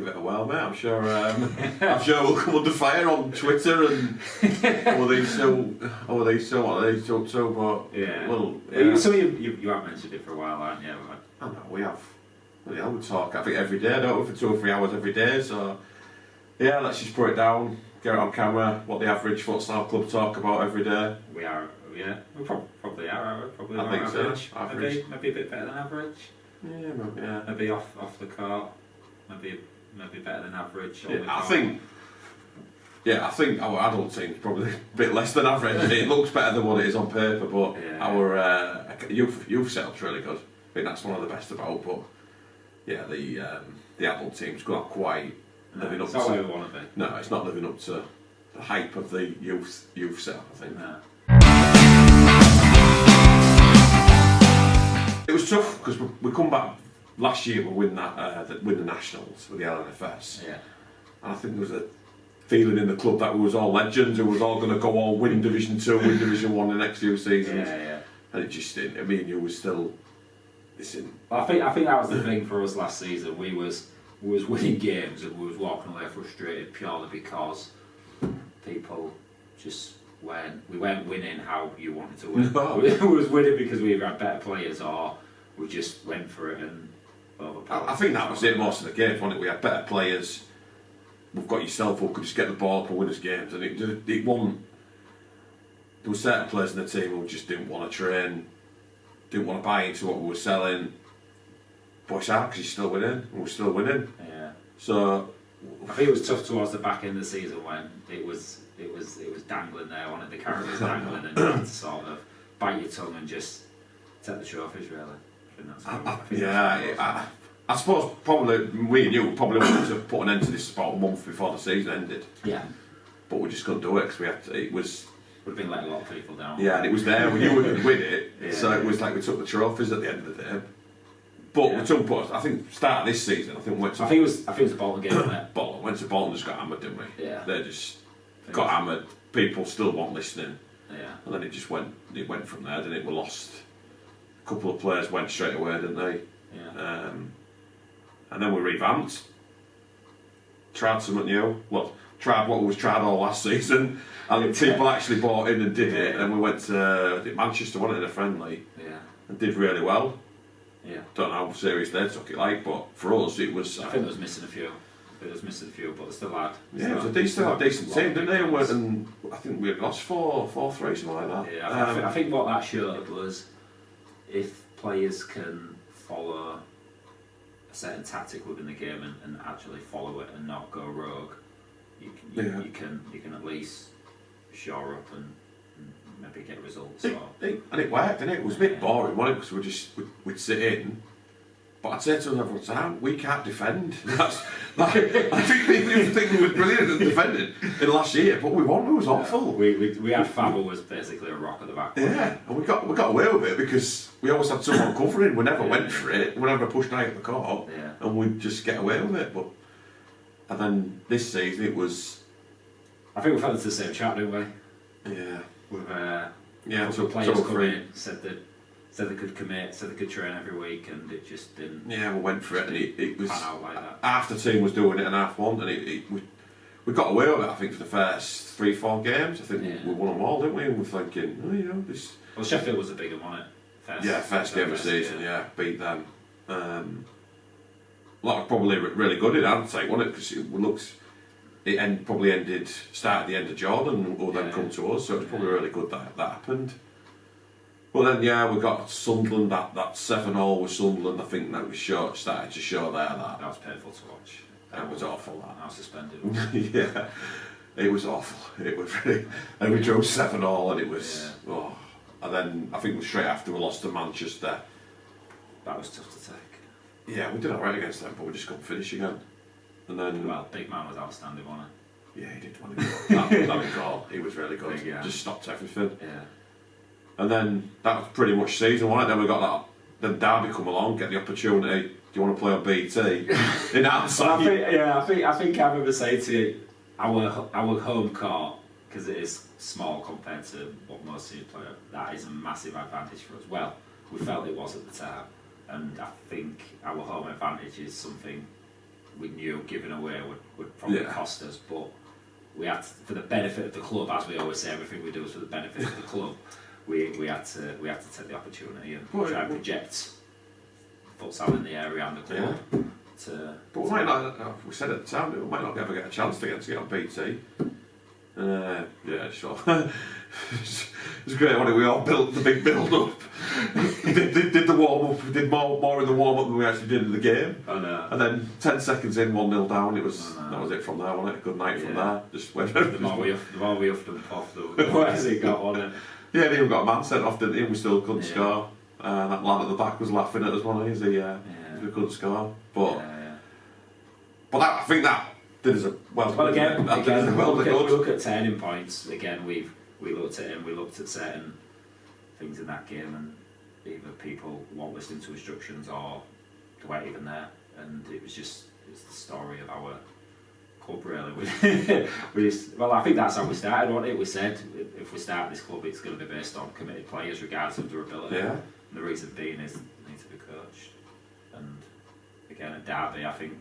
give it a whirl, mate. I'm sure we'll come under fire on Twitter and are they still, but Yeah. Well, yeah. So you have mentioned it for a while, haven't you? I know, we have. Well, we talk, I think, every day, don't we, for 2 or 3 hours every day, so yeah, let's just put it down, get it on camera, what the average futsal club talk about every day. We are, yeah, we probably are, probably I think average. so, average. Maybe a bit better than average. Yeah, maybe, yeah. Maybe off the court, maybe better than average. Yeah, I think our adult team's probably a bit less than average. It looks better than what it is on paper, but our youth setup's really good. I think that's one of the best about. But yeah, the adult team's not quite living up to. It's not where we want to be. No, it's not living up to the hype of the youth setup, I think. No. It was tough because we come back last year. We win the nationals with the LNFS. Yeah. And I think there was a feeling in the club that we was all legends, who was all going to go all win Division 2, win Division 1 the next few seasons. Yeah. And it just didn't. I mean, you was still listen. I think that was the thing for us last season. We was winning games and we was walking away frustrated purely because people just weren't winning how you wanted to win. No. We was winning because we either had better players or we just went for it and overpowered. I think that was it most of the games, wasn't it? We had better players. We've got yourself who could just get the ball up and win us games, and it wasn't. There were certain players in the team who just didn't want to train, didn't want to buy into what we were selling. But it's hard because you're still winning, and we're still winning. Yeah. So I think it was tough towards the back end of the season when it was dangling there, one of the carrot was dangling, and you had to sort of bite your tongue and just take the trophies. Really, I think that's I suppose probably we and you probably wanted to put an end to this about a month before the season ended. Yeah. But we just couldn't do it because it was. Would have been letting a lot of people down. Yeah, and it was there. We knew we could win it, Yeah. So it was like we took the trophies at the end of the day. But we took. But I think start of this season, I think we went to. I think it was a Bolton game, wasn't it? Bolton went to Bolton, just got hammered, didn't we? Yeah. They just got hammered. People still weren't listening. Yeah. And then it just went. It went from there, didn't it? We lost. A couple of players went straight away, didn't they? Yeah. And then we revamped. Tried something new. Well, tried what was tried all last season. And people actually bought in and did it. And we went to Manchester, wasn't it, in a friendly? Yeah. And did really well. Yeah. Don't know how serious they took it like, but for us it was. I think it was missing a few. But they still had. Yeah, it was a decent team, didn't they? And I think we had lost 4-3, something like that. Yeah, I think what that showed was if players can follow a certain tactic within the game and actually follow it and not go rogue, you can at least shore up and maybe get results. And it worked, didn't it? It was a bit boring, wasn't it? Because we'd sit in. But I'd say to them every time, we can't defend. That's like, I think people used to think we were brilliant at defending in last year, but we won. It was awful. We had Fab who was basically a rock at the back. Yeah, and we got away with it because we always had someone covering. We never went for it. We never pushed out of the court, and we'd just get away with it. And then this season it was. I think we fell into the same trap, didn't we? Yeah. With couple of players come in, said they could commit, said they could train every week, and it just didn't. Yeah, we went for it, and it was pan out like that. Half the team was doing it, and half won, and we got away with it. I think for the first 3-4 games, I think we won them all, didn't we? And we're thinking, this. Well, Sheffield was a big one, wasn't it? First game of the season, beat them. Probably really good in hindsight, wasn't it? Because probably started the end of Jordan, and will then come to us. So it's probably really good that happened. Well then, we got Sunderland, that 7-0 with Sunderland. I think that was started to show there that was painful to watch. That was awful. I was suspended. Yeah, it was awful. It was really, and we drove 7-0, and it was. Oh. And then I think straight after we lost to Manchester. That was tough to take. Yeah, we did alright against them, but we just couldn't finish again. And then, Big Man was outstanding, wasn't he? Yeah, he did want to go. That goal, he was really good. Just stopped everything. Yeah. And then that was pretty much season, wasn't it? Then we got that. Then Derby come along, get the opportunity. Do you want to play on BT? In outside. I think I remember saying to you, our home court, because it is small compared to what most teams play, that is a massive advantage for us. Well, we felt it was at the time, and I think our home advantage is something we knew giving away would probably cost us, but we had to, for the benefit of the club, as we always say, everything we do is for the benefit of the club. We had to take the opportunity and try and project futsal in the area and the club. But we might not. We said at the time we might not ever get a chance to get on BT. Yeah, sure. It was great, wasn't it? We all built the big build up. did the warm up. We did more in the warm up than we actually did in the game. I know. And then 10 seconds in, 1-0 down. That was it from there, wasn't it? Good night from there. Just went. The more we huffed and puffed, the worse it got on it. Yeah, and he even got a man sent off, didn't he? We still couldn't score. That lad at the back was laughing at us, wasn't he? We couldn't score. But I think that did us a well. Well, again, we look at turning points. Again, we looked at him. We looked at certain things in that game, and either people weren't listening to instructions or they weren't even there. And it's the story of our club, really. I think that's how we started, wasn't it? We said if we start this club, it's going to be based on committed players, regardless of their ability. Yeah. And the reason being is they need to be coached. And again, at Derby, I think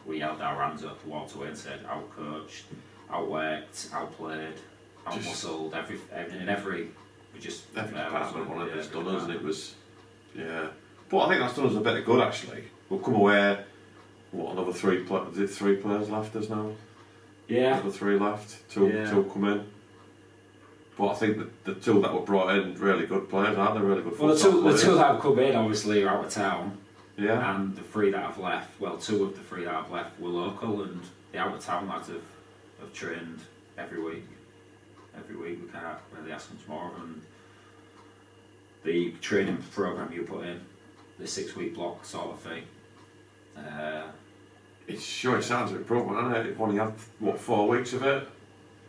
we held our hands up, walked away and said, out-coached, out-worked, out-played, out-muscled, every department one of it's done us, and it was, But I think that's done us a bit of good, actually. We'll come away, another three players left us now? Yeah. Another 3 left, two come in. But I think the 2 that were brought in, really good players, aren't they? Really good Well, the two that have come in, obviously, are out of town. Yeah. And the 3 that have left, 2 of the 3 that have left were local, and the out of town lads have trained every week. Every week, we can't really ask much more of them. The training programme you put in, the 6-week block sort of thing. It sounds an improvement, hasn't it? We've only had 4 weeks of it.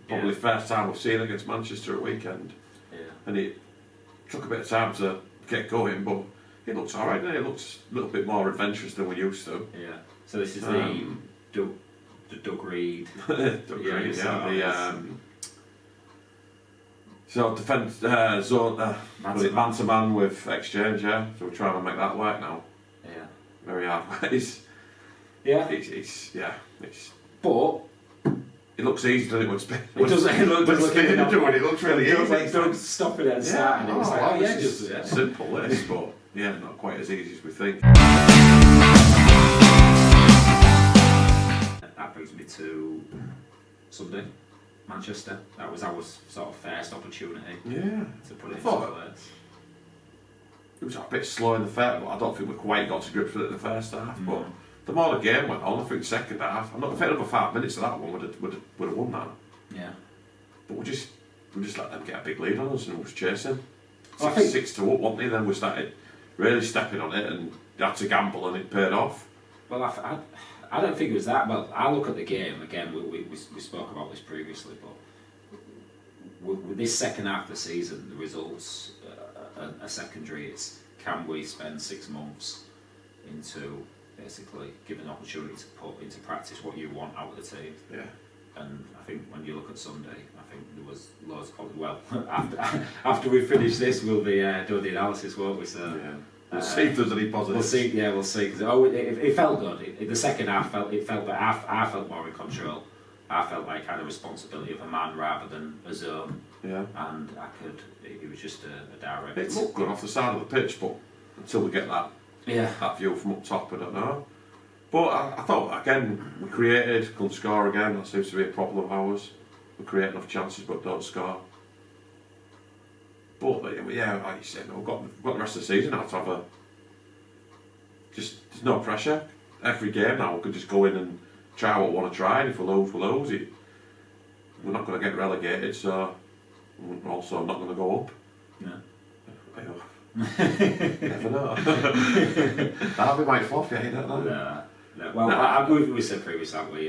Probably the first time we've seen it against Manchester at weekend. Yeah. And it took a bit of time to get going, but it looks alright, doesn't it? It looks a little bit more adventurous than we used to. Yeah. So this is the Doug Reed. So defence zone, man-to-man with exchange, So we're trying to make that work now. Yeah. Very hard ways. Yeah. But it looks easy, doesn't it? It looks really easy. Like Doug stopping it and starting it. It's like, simple this, but not quite as easy as we think. That brings me to Sunday, Manchester. That was our sort of first opportunity to put it into place. It was a bit slow in the first, but I don't think we quite got to grips with it in the first half. But the more the game went on, I think second half, I'm not think another 5 minutes of that one would have won that. Yeah. But we just let them get a big lead on us and we was chasing. Well, I think 6-2 up, wasn't they? Then we started really stepping on it and they had to gamble and it paid off. Well, I don't think it was that. Well, I look at the game again. We spoke about this previously, but with this second half of the season, the results are secondary. It's can we spend 6 months into basically giving an opportunity to put into practice what you want out of the team. Yeah. And I think when you look at Sunday, I think there was loads of probably. Well, after we finish this, we'll be doing the analysis, won't we? So. Yeah. We'll see if there's any positives. We'll see. Cause, it felt good. The second half felt better. I felt more in control. I felt like I had a responsibility of a man rather than a zone. Yeah. And it was just a direct. It looked good off the side of the pitch, but until we get that view from up top, I don't know. But I thought, again, we created, couldn't score again. That seems to be a problem of ours. We create enough chances but don't score. But like you said, we've got the rest of the season now to have there's no pressure. Every game now we could just go in and try what we want to try, and if we lose, we lose. We're not going to get relegated, so we're also not going to go up. No. Never know. Derby might flop, you don't know. No. Well, we said previously, haven't we?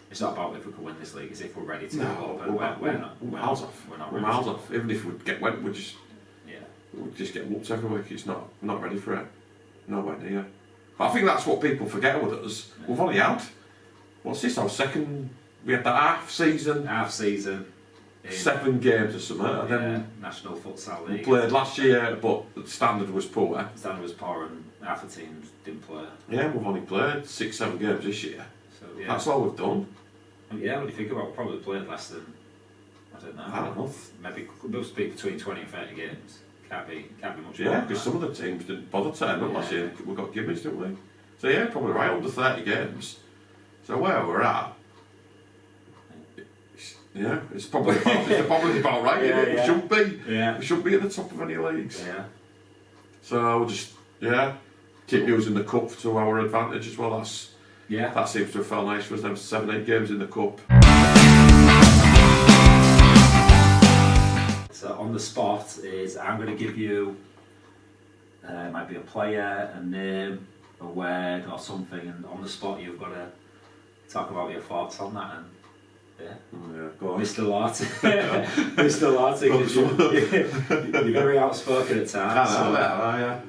It's not about if we can win this league, it's if we're ready to go up, and we're not. We're miles off. We're miles off. Even if we get went, we'd just get whooped every week. It's not ready for it. Nowhere near. But I think that's what people forget with us. Yeah. We've only had, what's this, our second, we had the half season. 7 games or something. And then National Futsal League. We played last year, but the standard was poor. The standard was poor and half the teams didn't play. Yeah, we've only played 6-7 games this year. So yeah. That's all we've done. Yeah, when you think about it, probably played less than, I don't know. Maybe must be between 20 and 30 games. Can't be much more. Yeah, because some of the teams didn't bother turning up last year. We got gimmies, didn't we? So yeah, probably right under 30 games. So where we're at, yeah, it's probably about right. Yeah, We should be. Yeah. We should be at the top of any leagues. Yeah. So we'll just keep using the cup to our advantage as well. That seems to have felt nice for us. Them 7-8 games in the cup. So on the spot is I'm going to give you it might be a player, a name, a word or something, and on the spot you've got to talk about your thoughts on that. And Go on. Mr. Larty, Mr. Larty, you're very outspoken at times.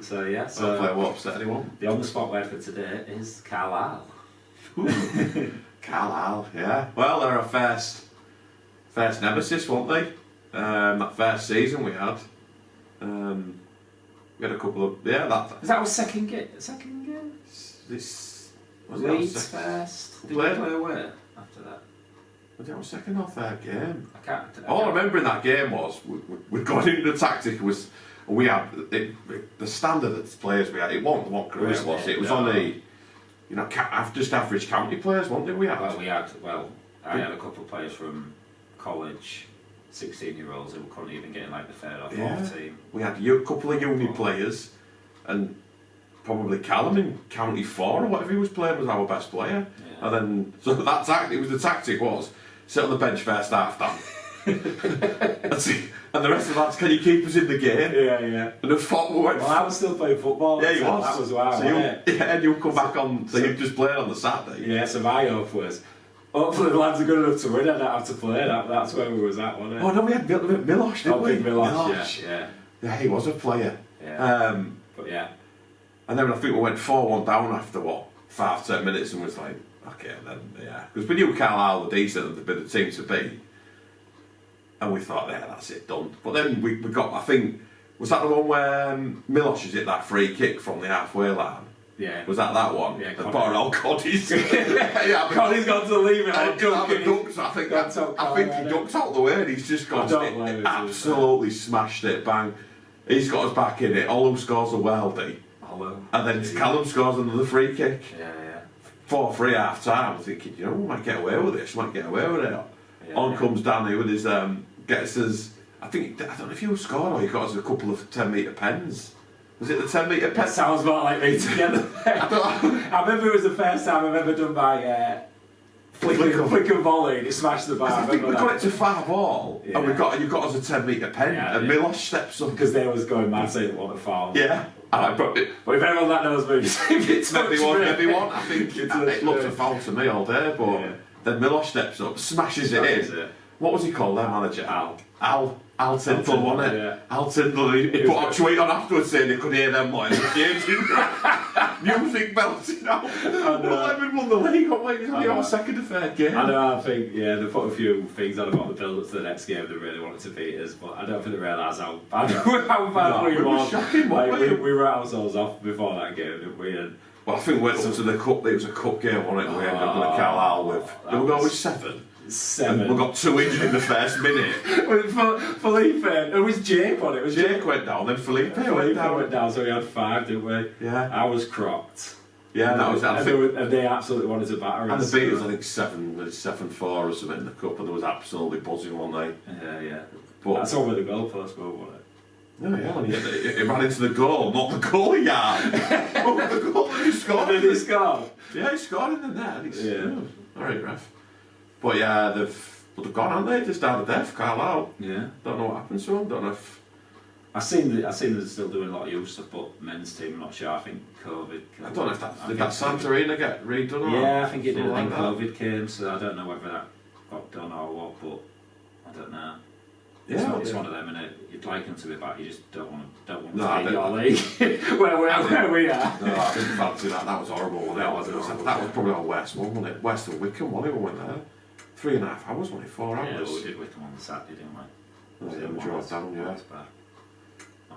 So Don't play what upset anyone. The on the spot word for today is Carlisle. Carlisle, yeah. Well, they're our first nemesis, weren't they? That first season we had. We had a couple of Is that our second game? This was Leeds first. Did we play away after that? Was it our second or third game? All I remember in that game was we got into the tactic we had the standard of the players we had. It wasn't what career was it? It was only just average county players, weren't they? I had a couple of players from college, 16-year-olds who couldn't even get in like the third or fourth team. We had a couple of uni players, and probably Callum in County 4 or whatever he was playing was our best player. Yeah. And then so that tactic was sit on the bench first half then. And the rest of the lads, can you keep us in the game? Yeah. And the football went. Well, I was still playing football. Yeah, he was. That was why. And you'll come back on. So you just played on the Saturday. Yeah. So my hope was, hopefully the lads are good enough to win. I don't have to play. That's where we was at, wasn't it? Oh no, we had Milosh, didn't we? Milosh. Yeah, he was a player. Yeah. And then I think we went 4-1 down after 5-10 minutes, and was like, okay, then because we knew Carlisle were decent and they'd be the team to beat. And we thought, that's it, done. But then we got, I think, was that the one where Milosh hit that free kick from the halfway line? Yeah. Was that one? Yeah, the poor old Coddy's. Coddy's gone to leave it. I think he ducked out the way and he's just gone, absolutely smashed it, bang. He's got us back in it. Olum scores a worldie. And then Callum scores another free kick. Yeah. 4-3 half time. I'm thinking, we might get away with this, might get away with it. On comes Danny with his gets us. I don't know if you scored or he got us a couple of 10-metre pens. Was it the 10-metre pen? That sounds more like me together. I remember it was the first time I've ever done my flick and volley and it smashed the bar. I think we got it to 5-all and you got us a 10-metre pen and Milosh steps up. Because they was going mad saying they want to foul. Yeah. But if anyone that knows me, it's maybe one. I think it looked a foul to me all day, but then Milosh steps up, smashes it in. What was he called, their manager? Al Tindall, wasn't it? Yeah. Al Tindall, he put a tweet on afterwards saying he could hear them more in the games. Music belting out. Well, won the league, it's only our second or third game. I think, they put a few things on about the build up to the next game. They really wanted to beat us, but I don't think they realised how bad we were. Shocking, we wrote ourselves off before that game, didn't we? Well, I think we went up to the cup, it was a cup game, wasn't it? We ended up with Carlisle with. Did we go with 7? And we got 2 injured in the first minute. Felipe, it was Jake on it. Jake went down, then Felipe went down, so we had 5, didn't we? Yeah. I was crocked. Yeah, that was that. And they absolutely wanted to batter us. And the beat was, I think, 7-4 or something in the cup, and there was absolutely buzzing, weren't they? Yeah. But that's over the goalpost, wasn't it? No, it ran into the goal, not the goal yard. The goal that he scored. Did he score? Yeah, he scored in the net. Alright, ref. But yeah, they've gone, haven't they? They started death, Carlisle. Yeah. Don't know what happened to them. Don't know if. I've seen they're still doing a lot of youth stuff, but men's team, I'm not sure. I think COVID. I don't know if did that Santarina get redone or. Yeah, I think it did. I think COVID came, so I don't know whether that got done or what, but I don't know. It's one of them, and you'd like them to be back. You just don't want to be your league where we are. No, I didn't fancy that. That was horrible. That was probably our worst one, wasn't it? West of Wickham, wasn't it? We went there. 3.5 hours, wasn't it? 4 hours. Yeah, we did Wickham on the Saturday, didn't we? We drove down,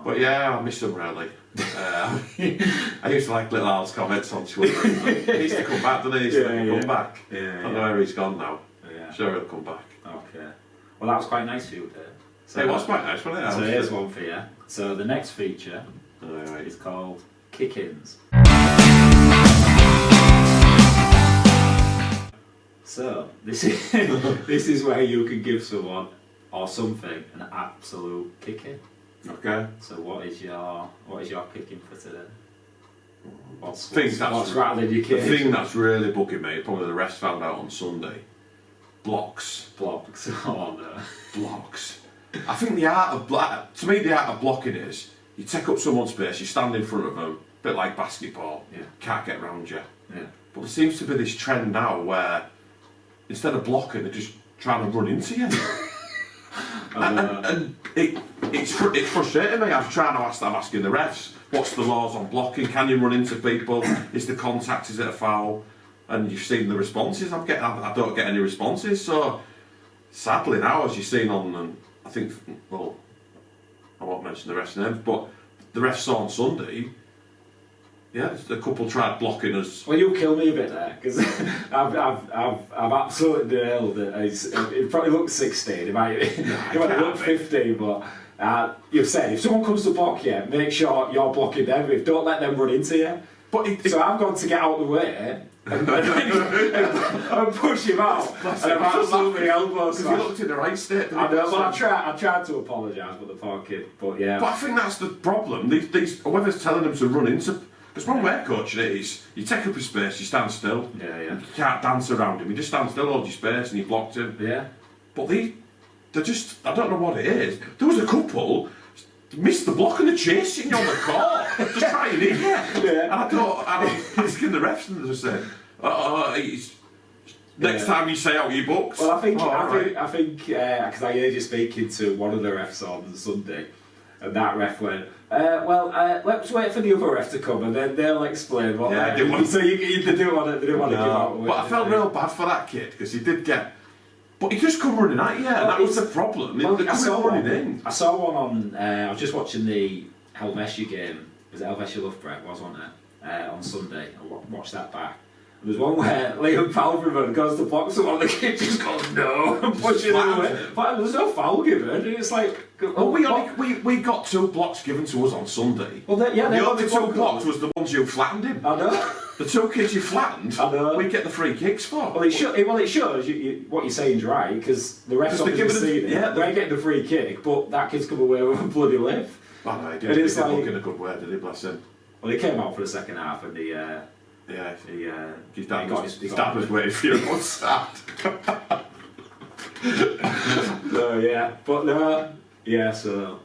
But yeah, I miss him really. I used to like Little Al's comments on Twitter. He needs to come back, doesn't he? He needs to come back. I don't know where he's gone now. Yeah. Sure, he'll come back. Okay. Well, that was quite nice for you there. So it was quite nice, wasn't it? So here's one for you. So the next feature Right. is called Kick-Ins. So this is this is where you can give someone or something an absolute kick-in. Okay. So what is your kick-in for today? What's That's rattling your cage? The thing that's really bugging me, probably the rest found out on Sunday. Blocks. Blocks. Oh no. Blocks. I think the art of to me the art of blocking is you take up someone's space, you stand in front of them, a bit like basketball. Yeah. Can't get around you. Yeah. But there seems to be this trend now where instead of blocking, they're just trying to run into you. and it's frustrating me. I'm asking the refs, what's the laws on blocking? Can you run into people? Is the contact, is it a foul? And you've seen the responses. I don't get any responses. So sadly now, as you've seen on, I think, well, I won't mention the refs' names, but the refs saw on Sunday. Yeah, the couple tried blocking us. Well, you kill me a bit there because I've absolutely nailed it. It probably looks 16. It might look 15, but you've said if someone comes to block you, make sure you're blocking them. Don't let them run into you. So I've gone to get out of the way and push him out. And I've absolutely elbow because he looked in the right state. I know. Well, I tried to apologise, but the poor kid. But yeah. But I think that's the problem. These whoever's telling them to run into. Because when we're coaching it is, you take up his space, you stand still. Yeah. You can't dance around him. You just stand still, hold your space, and you blocked him. Yeah. But they're just, I don't know what it is. There was a couple missed the block and they're chasing you on the court, just trying to hit you. Yeah. And I'm asking the refs and they just say, next time you say out your books. Well, I think because I heard you speaking to one of the refs on Sunday, and that ref went, let's wait for the other ref to come and then they'll explain what they're doing. So they didn't want to give out. But I felt real bad for that kid because he did get. But he just come running at you, and that was the problem. I saw one on. I was just watching the Helvetia game. Was it Helvetia Loughborough? Wasn't it? On Sunday. I watched that back. And there's one where Liam Palmerman goes to block someone, and the kid just goes no and pushes him away. But there's no foul given, and it's like. Well, we got 2 blocks given to us on Sunday. Well, the only 2 blocks was the ones you flattened him. I know. The 2 kids you flattened, I know. we get the free kicks for. Well, it shows what you're saying is right because the refs obviously seen it. Yeah, they're getting the free kick, but that kid's come away with a bloody lift. Oh no, he didn't look in a good way, did he? Bless him. Well, he came out for the second half and his dad was waiting for you outside. So yeah, but no, yeah, so.